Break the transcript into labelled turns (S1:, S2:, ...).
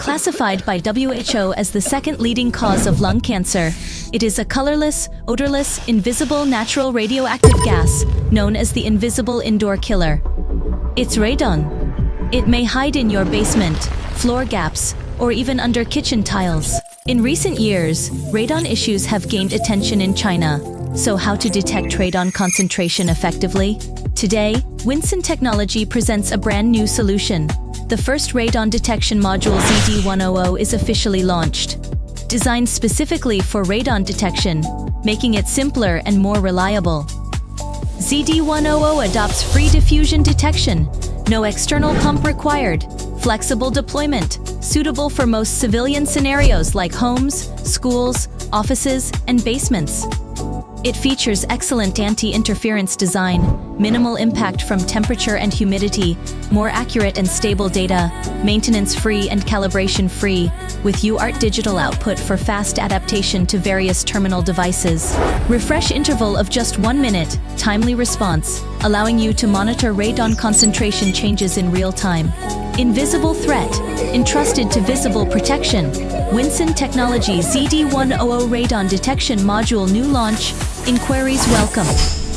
S1: Classified by WHO as the second leading cause of lung cancer, it is a colorless, odorless, invisible natural radioactive gas known as the invisible indoor killer. It's radon. It may hide in your basement, floor gaps, or even under kitchen tiles. In recent years, radon issues have gained attention in China. So how to detect radon concentration effectively? Today, Winsen technology presents a brand new solution. The first radon detection module ZD100 is officially launched. Designed specifically for radon detection, making it simpler and more reliable. ZD100 adopts free diffusion detection, no external pump required, flexible deployment, suitable for most civilian scenarios like homes, schools, offices, and basements. It features excellent anti-interference design, minimal impact from temperature and humidity, more accurate and stable data, maintenance-free and calibration-free, with UART digital output for fast adaptation to various terminal devices. Refresh interval of just 1 minute, timely response, allowing you to monitor radon concentration changes in real time. Invisible threat, entrusted to visible protection. Winsen Technology ZD100 Radon Detection Module new launch. Inquiries welcome.